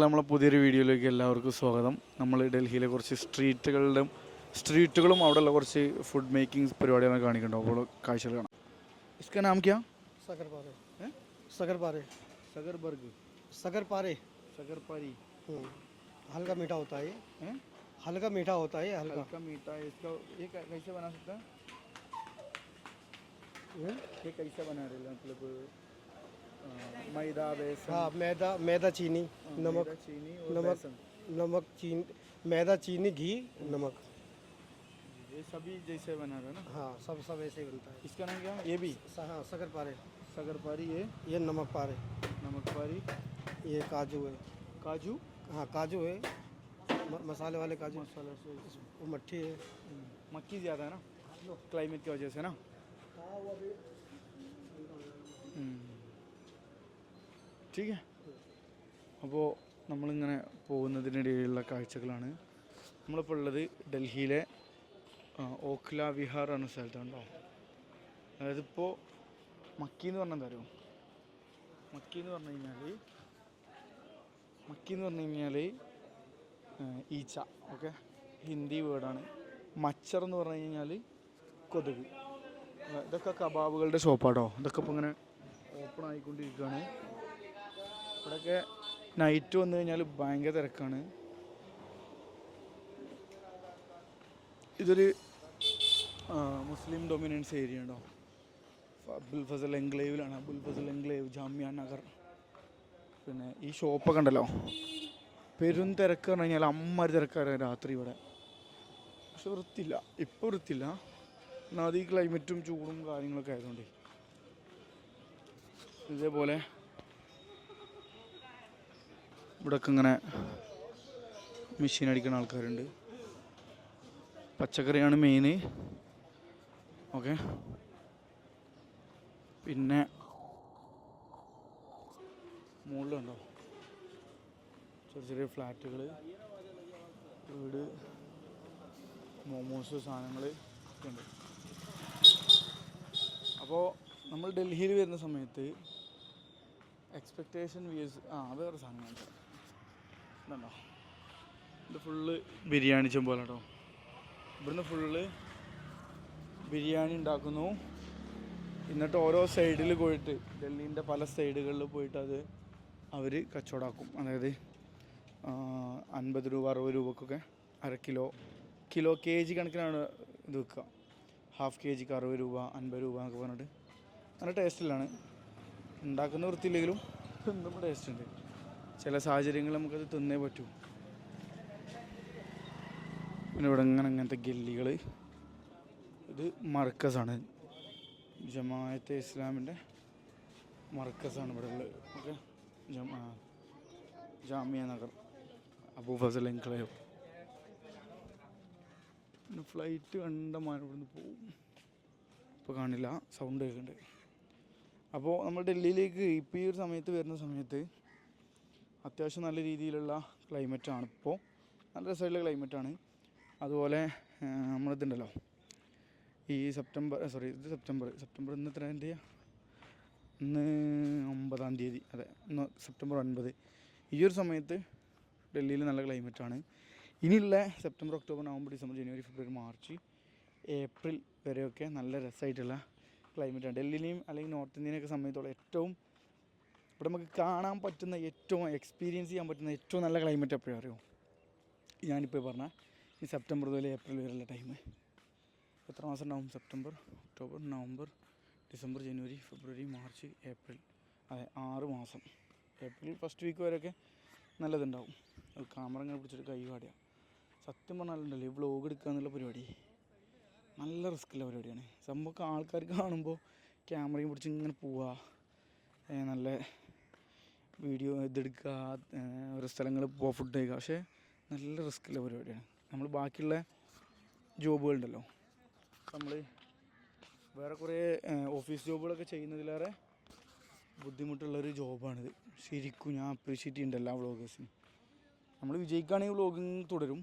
നമ്മളെ പുതിയൊരു വീഡിയോയിലേക്ക് എല്ലാവർക്കും സ്വാഗതം. നമ്മൾ ഡൽഹിയിലെ കുറച്ച് സ്ട്രീറ്റുകളും അവിടെയുള്ള കുറച്ച് ഫുഡ് മേക്കിംഗ് പരിപാടികളാണ് കാണിക്കുന്നുണ്ടോ അപ്പോൾ കാഴ്ചകൾ കാണാം. इसका नाम क्या? सकरपारे हैं? सकरपारे सकरबर्ग सकरपारे सकरपारी हल्का मीठा होता है ये हैं? हल्का मीठा होता है ये हल्का हल्का मीठा है इसका. ये कैसे बना सकता है? हैं? ये कैसे बना रहे मतलब मैदा बेसन? हाँ मैदा मैदा चीनी नमक मैदा, चीनी और नमक बेसन. नमक चीनी मैदा चीनी घी नमक ये सभी जैसे बना रहे हैं ना. हाँ सब ऐसे ही बनता है. इसका नाम क्या? ये भी हाँ सकरपारे सकरपारी. ये नमक पारे नमकपारी. ये काजू है. काजू. हाँ काजू है मसाले वाले काजू. मसाला से वो मट्ठी है. मक्की ज़्यादा है ना क्लाइमेट की वजह से ना. ठीक है. അപ്പോൾ നമ്മളിങ്ങനെ പോകുന്നതിനിടയിലുള്ള കാഴ്ചകളാണ്. നമ്മളിപ്പോൾ ഉള്ളത് ഡൽഹിയിലെ ഓഖ്ല വിഹാർ എന്ന സ്ഥലത്തുണ്ടോ. അതായത് ഇപ്പോൾ മക്കി എന്ന് പറഞ്ഞാൽ എന്താ അറിയോ? മക്കി എന്ന് പറഞ്ഞു കഴിഞ്ഞാൽ ഈച്ച. ഓക്കെ, ഹിന്ദി വേർഡാണ്. മച്ചർ എന്ന് പറഞ്ഞു കഴിഞ്ഞാൽ കൊതുക്. ഇതൊക്കെ കബാബുകളുടെ ഷോപ്പാട്ടോ. ഇതൊക്കെ ഇപ്പോൾ ഇങ്ങനെ ഓപ്പൺ ആയിക്കൊണ്ടിരിക്കുകയാണ്. ഇവിടെയൊക്കെ നൈറ്റ് വന്നു കഴിഞ്ഞാൽ ഭയങ്കര തിരക്കാണ്. ഇതൊരു മുസ്ലിം ഡൊമിനൻസ് ഏരിയ ഉണ്ടോ. അബുൽ ഫസൽ എൻക്ലേവിലാണ്. അബുൽ ഫസൽ എൻക്ലേവ് ജാമ്യ നഗർ. പിന്നെ ഈ ഷോപ്പൊക്കെ ഉണ്ടല്ലോ, പെരും തിരക്ക് പറഞ്ഞു കഴിഞ്ഞാൽ അമ്മമാര് തിരക്കാണ് രാത്രി ഇവിടെ. പക്ഷെ വൃത്തിയില്ല, ഇപ്പോൾ വൃത്തിയില്ല. ഒന്നാമത് ഈ ക്ലൈമറ്റും ചൂടും കാര്യങ്ങളൊക്കെ ആയതുകൊണ്ട്. ഇതേപോലെ ഇവിടെയൊക്കെ ഇങ്ങനെ മെഷീൻ അടിക്കുന്ന ആൾക്കാരുണ്ട്. പച്ചക്കറിയാണ് മെയിൻ. ഓക്കെ, പിന്നെ മുകളിലുണ്ടോ ചെറിയ ചെറിയ ഫ്ലാറ്റുകൾ, വീട്, മോമോസ് സാധനങ്ങൾ ഒക്കെ ഉണ്ട്. അപ്പോൾ നമ്മൾ ഡൽഹിയിൽ വരുന്ന സമയത്ത് എക്സ്പെക്റ്റേഷൻ വ്യൂസ് വേറെ സാധനങ്ങളുണ്ട്. ഇതുണ്ടോ, ഇത് ഫുള്ള് ബിരിയാണി ചെമ്പോലെ കേട്ടോ. ഇവിടുന്ന് ഫുള്ള് ബിരിയാണി ഉണ്ടാക്കുന്നു. എന്നിട്ട് ഓരോ സൈഡിൽ പോയിട്ട് ഡൽഹീൻ്റെ പല സൈഡുകളിൽ പോയിട്ട് അത് അവർ കച്ചവടമാക്കും. അതായത് 50 രൂപ 60 രൂപക്കൊക്കെ അര കിലോ കെ ജി കണക്കിനാണ് ഇത് വിൽക്കുക. ഹാഫ് കെ ജിക്ക് 60 രൂപ 50 രൂപ എന്നൊക്കെ പറഞ്ഞിട്ട് നല്ല ടേസ്റ്റിലാണ്. ഉണ്ടാക്കുന്ന വൃത്തിയില്ലെങ്കിലും തിന്നുമ്പോൾ ടേസ്റ്റ് ഉണ്ട്. ചില സാഹചര്യങ്ങളിൽ നമുക്കത് തിന്നേ പറ്റൂ. പിന്നെ ഇവിടെ അങ്ങനത്തെ ഗല്ലികൾ. ഇത് മർക്കസാണ്, ജമാഅത്തെ ഇസ്ലാമിൻ്റെ മർക്കസാണ് ഇവിടെ ഉള്ളത്. Okay, Jamia Nagar Abu Fazal enclave. പിന്നെ ഫ്ലൈറ്റ് കണ്ടമാനം ഇവിടുന്ന് പോവും. ഇപ്പോൾ കാണില്ല, സൗണ്ട് കേൾക്കുന്നുണ്ട്. അപ്പോൾ നമ്മൾ ഡൽഹിയിലേക്ക് ഇപ്പോൾ ഈ ഒരു സമയത്ത് വരുന്ന സമയത്ത് അത്യാവശ്യം നല്ല രീതിയിലുള്ള ക്ലൈമറ്റാണ്. ഇപ്പോൾ നല്ല രസമുള്ള ക്ലൈമറ്റാണ്. അതുപോലെ നമ്മളിതുണ്ടല്ലോ, ഈ സെപ്റ്റംബർ ഇന്ന് എത്ര തീയതി? ഇന്ന് 9-ാം തീയതി. അതെ, ഇന്ന് സെപ്റ്റംബർ 9. ഈ ഒരു സമയത്ത് ഡൽഹിയിൽ നല്ല ക്ലൈമറ്റാണ്. ഇനിയുള്ള സെപ്റ്റംബർ, ഒക്ടോബർ, നവംബർ, ഡിസംബർ, ജനുവരി, ഫെബ്രുവരി, മാർച്ച്, ഏപ്രിൽ വരെയൊക്കെ നല്ല രസമായിട്ടുള്ള ക്ലൈമറ്റാണ്. ഡൽഹിയിലെയും അല്ലെങ്കിൽ നോർത്ത് ഇന്ത്യനെയൊക്കെ സമയത്തോളം ഏറ്റവും ഇവിടെ നമുക്ക് കാണാൻ പറ്റുന്ന, ഏറ്റവും എക്സ്പീരിയൻസ് ചെയ്യാൻ പറ്റുന്ന ഏറ്റവും നല്ല ക്ലൈമറ്റ് എപ്പോഴും അറിയോ? ഞാനിപ്പോൾ പറഞ്ഞാൽ ഈ സെപ്റ്റംബർ മുതൽ ഏപ്രിൽ വരെയുള്ള ടൈം. എത്ര മാസം ഉണ്ടാവും? സെപ്റ്റംബർ, ഒക്ടോബർ, നവംബർ, ഡിസംബർ, ജനുവരി, ഫെബ്രുവരി, മാർച്ച്, ഏപ്രിൽ. അതെ, 6 മാസം. ഏപ്രിൽ ഫസ്റ്റ് വീക്ക് വരെയൊക്കെ നല്ലതുണ്ടാവും. അത് ക്യാമറ ഇങ്ങനെ പിടിച്ചിട്ട് കൈ കാടുക. സത്യം പറഞ്ഞാലുണ്ടല്ലോ, ഈ വ്ളോഗ് എടുക്കുക എന്നുള്ള പരിപാടി നല്ല റിസ്ക്കുള്ള പരിപാടിയാണ്. സംഭവം ആൾക്കാർ കാണുമ്പോൾ ക്യാമറയും പിടിച്ച് ഇങ്ങനെ പോവുക, നല്ല വീഡിയോ ഇതെടുക്കുക, ഓരോ സ്ഥലങ്ങളിൽ പോവുക, ഫുഡ് കഴിക്കുക. പക്ഷേ നല്ല റിസ്ക്കുള്ള പരിപാടിയാണ്. നമ്മൾ ബാക്കിയുള്ള ജോബുകളുണ്ടല്ലോ, നമ്മൾ വേറെ കുറേ ഓഫീസ് ജോബുകളൊക്കെ ചെയ്യുന്നതിലേറെ ബുദ്ധിമുട്ടുള്ളൊരു ജോബാണിത്. ശരിക്കും ഞാൻ അപ്രീഷിയേറ്റ് ചെയ്യുന്നുണ്ട് എല്ലാ വ്ളോഗേഴ്സിനും. നമ്മൾ വിജയിക്കുകയാണെങ്കിൽ വ്ളോഗിങ് തുടരും,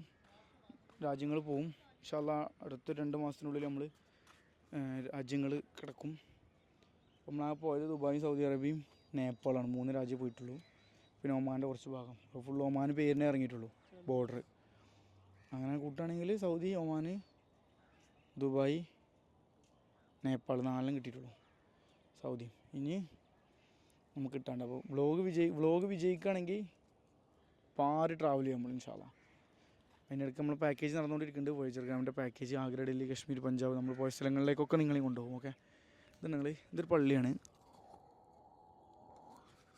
രാജ്യങ്ങൾ പോവും. ഇൻഷാ അല്ലാഹ് അടുത്ത 2 മാസത്തിനുള്ളിൽ നമ്മൾ രാജ്യങ്ങൾ കിടക്കും. നമ്മൾ പോയത് ദുബായും സൗദി അറേബ്യയും നേപ്പാളാണ്. 3 രാജ്യം പോയിട്ടുള്ളൂ. പിന്നെ ഒമാൻ്റെ കുറച്ച് ഭാഗം. അപ്പോൾ ഫുൾ ഒമാൻ പേരിനെ ഇറങ്ങിയിട്ടുള്ളൂ ബോർഡർ. അങ്ങനെ കൂട്ടുകയാണെങ്കിൽ സൗദി, ഒമാൻ, ദുബായ്, നേപ്പാൾ 4 കിട്ടിയിട്ടുള്ളൂ. സൗദി ഇനി നമുക്ക് കിട്ടാണ്ട്. അപ്പോൾ വ്ളോഗ് വിജയിക്കുകയാണെങ്കിൽ പാറി ട്രാവൽ ചെയ്യാം നമ്മൾ ഇൻഷാ അല്ലാഹ്. അതിനിടയ്ക്ക് നമ്മൾ പാക്കേജ് നടന്നുകൊണ്ടിരിക്കുന്നുണ്ട്. വോയേജർ ഗ്രാമിൻ്റെ പാക്കേജ് ആഗ്ര, ഡൽഹി, കശ്മീർ, പഞ്ചാബ് നമ്മൾ പോയ സ്ഥലങ്ങളിലേക്കൊക്കെ നിങ്ങളെയും കൊണ്ടുപോകും. ഓക്കെ, ഇതൊരു പള്ളിയാണ്.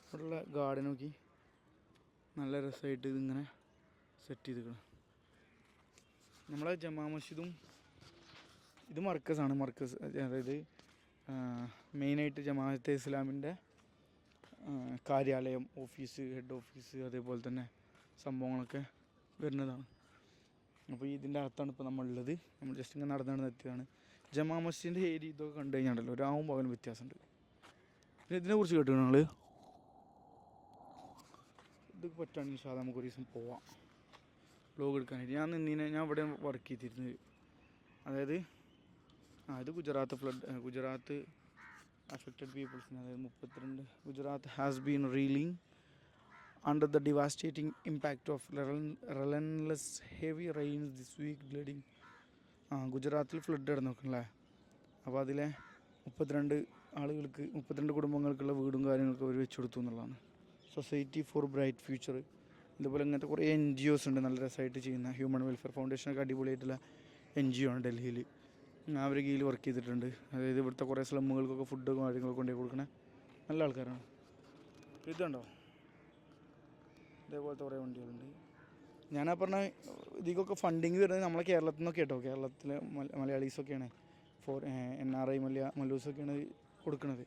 ഇവിടെയുള്ള ഗാർഡൻ നോക്കി നല്ല രസമായിട്ട് ഇതിങ്ങനെ സെറ്റ് ചെയ്തിരിക്കണം. നമ്മളെ ജമാ മസ്ജിദും ഇത് മർക്കസാണ്. മർക്കസ് അതായത് മെയിനായിട്ട് ജമാഅത്തെ ഇസ്ലാമിൻ്റെ കാര്യാലയം, ഓഫീസ്, ഹെഡ് ഓഫീസ്, അതേപോലെ തന്നെ സംഭവങ്ങളൊക്കെ വരുന്നതാണ്. അപ്പോൾ ഇതിൻ്റെ അകത്താണ് ഇപ്പോൾ നമ്മളുള്ളത്. നമ്മൾ ജസ്റ്റ് ഇങ്ങനെ നടന്ന് എത്തിയതാണ്. ജമാ മസ്ജിദിൻ്റെ ഏരിയ ഇതൊക്കെ കണ്ടു കഴിഞ്ഞാണ്ടല്ലോ രാവും പകലും വ്യത്യാസമുണ്ട്. പിന്നെ ഇതിനെക്കുറിച്ച് കേട്ടു ഞങ്ങൾ ഇത് പറ്റുകയാണെങ്കിൽ ഇൻഷാ അല്ലാഹ് നമുക്കൊരു ദിവസം പോവാം വ്ലോഗ് എടുക്കാനായിട്ട്. ഞാൻ ഇവിടെ വർക്ക് ചെയ്തിരുന്നത്. അതായത് ഇത് ഗുജറാത്ത് അഫക്റ്റഡ് പീപ്പിൾസിന്, അതായത് 32 Gujarat has been reeling under the devastating impact of relentless heavy rains this week, leading ഗുജറാത്തിൽ ഫ്ലഡ് നടന്നോക്കല്ലേ. അപ്പോൾ അതിലെ 32 കുടുംബങ്ങൾക്കുള്ള വീടും കാര്യങ്ങളൊക്കെ അവർ വെച്ച് കൊടുത്തു എന്നുള്ളതാണ്. സൊസൈറ്റി ഫോർ ബ്രൈറ്റ് ഫ്യൂച്ചർ, ഇതുപോലെ ഇങ്ങനത്തെ കുറേ NGOs ഉണ്ട് നല്ല രസമായിട്ട് ചെയ്യുന്ന. ഹ്യൂമൻ വെൽഫെയർ ഫൗണ്ടേഷനൊക്കെ അടിപൊളിയായിട്ടുള്ള NGO ആണ് ഡൽഹിയിൽ. അവർ കീഴിൽ വർക്ക് ചെയ്തിട്ടുണ്ട്. അതായത് ഇവിടുത്തെ കുറേ സ്ലമ്മുകൾക്കൊക്കെ ഫുഡ് കാര്യങ്ങളൊക്കെ കൊണ്ടുപോയി കൊടുക്കണ നല്ല ആൾക്കാരാണ്. ഇതുണ്ടോ, ഇതേപോലത്തെ കുറേ വണ്ടികളുണ്ട്. ഞാനാ പറഞ്ഞ ഇതിക്കൊക്കെ ഫണ്ടിങ് വരുന്നത് നമ്മളെ കേരളത്തിൽ നിന്നൊക്കെ കേട്ടോ. കേരളത്തിലെ മലയാളീസൊക്കെയാണ്, NRI മല്ലൂസൊക്കെയാണ് കൊടുക്കുന്നത്.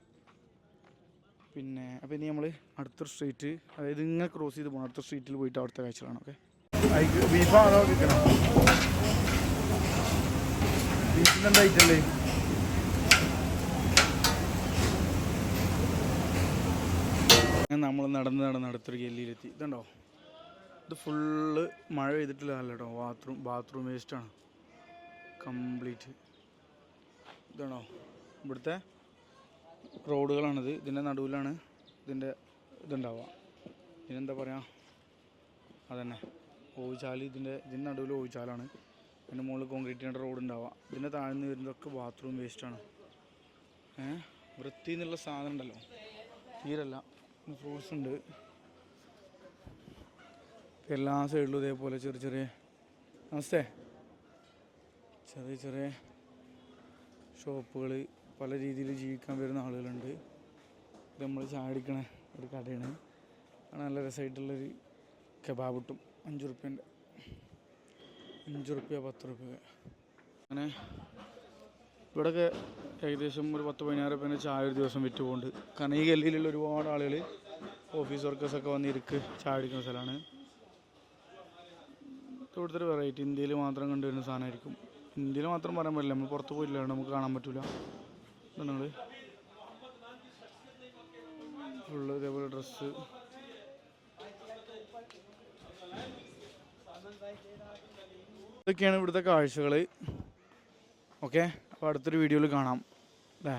പിന്നെ അപ്പോൾ ഇനി നമ്മൾ അടുത്തൊരു സ്ട്രീറ്റ്, അതായത് ഇങ്ങനെ ക്രോസ് ചെയ്ത് പോകണം. അടുത്ത സ്ട്രീറ്റിൽ പോയിട്ട് അവിടുത്തെ കാഴ്ചകളാണ്. ഓക്കെ, ബീഫാണോ കിട്ടണം? ബീഫിനെന്തായിട്ടല്ലേ നമ്മൾ നടന്ന് അടുത്തൊരു ഗല്ലിയിലെത്തി. ഇതുണ്ടോ, ഇത് ഫുള്ള് മഴ പെയ്തിട്ടില്ല കേട്ടോ. ബാത്റൂം വേസ്റ്റാണ് കംപ്ലീറ്റ്. ഇതാണോ ഇവിടുത്തെ റോഡുകളാണിത്. ഇതിൻ്റെ നടുവിലാണ് ഇതുണ്ടാവുക. ഇതിനെന്താ പറയുക, അതന്നെ ഓവുചാൽ. ഇതിൻ്റെ നടുവിൽ ഓവുചാലാണ്. അതിൻ്റെ മുകളിൽ കോൺക്രീറ്റ് റോഡ് ഉണ്ടാവുക. ഇതിൻ്റെ താഴ്ന്ന് വരുന്നതൊക്കെ ബാത്റൂം വേസ്റ്റാണ്. വൃത്തി എന്നുള്ള സാധനം ഉണ്ടല്ലോ തീരല്ല. ഫ്രൂട്ട്സ് ഉണ്ട് എല്ലാ സൈഡിലും. ഇതേപോലെ ചെറിയ ചെറിയ ഷോപ്പുകൾ, പല രീതിയിൽ ജീവിക്കാൻ വരുന്ന ആളുകളുണ്ട്. ഇത് നമ്മൾ ചാടിക്കണ ഒരു കടയാണ്. നല്ല രസമായിട്ടുള്ളൊരു കബാബ് കിട്ടും. 5 റുപ്യൻ്റെ 5 റുപ്യ 10 റുപ്യ. അങ്ങനെ ഇവിടെയൊക്കെ ഏകദേശം ഒരു 10-15 റുപ്യേൻ്റെ ചായ ഒരു ദിവസം വിറ്റ് പോകുന്നുണ്ട്. കാരണം ഈ ഗല്ലിയിലുള്ള ഒരുപാട് ആളുകൾ, ഓഫീസ് വർക്കേഴ്സൊക്കെ വന്ന് ചായ അടിക്കുന്ന സ്ഥലമാണ്. ഇവിടുത്തെ ഒരു വെറൈറ്റി ഇന്ത്യയിൽ മാത്രം കണ്ടുവരുന്ന സാധനമായിരിക്കും. ഇന്ത്യയിൽ മാത്രം പറയാൻ പറ്റില്ല, നമ്മൾ പുറത്ത് പോയില്ല, നമുക്ക് കാണാൻ പറ്റില്ല. നിങ്ങൾ ഫുള്ള് ഇതേപോലെ ഡ്രസ്സ്. ഇതൊക്കെയാണ് ഇവിടുത്തെ കാഴ്ചകൾ. ഓക്കെ, അപ്പോൾ അടുത്തൊരു വീഡിയോയിൽ കാണാം അല്ലേ.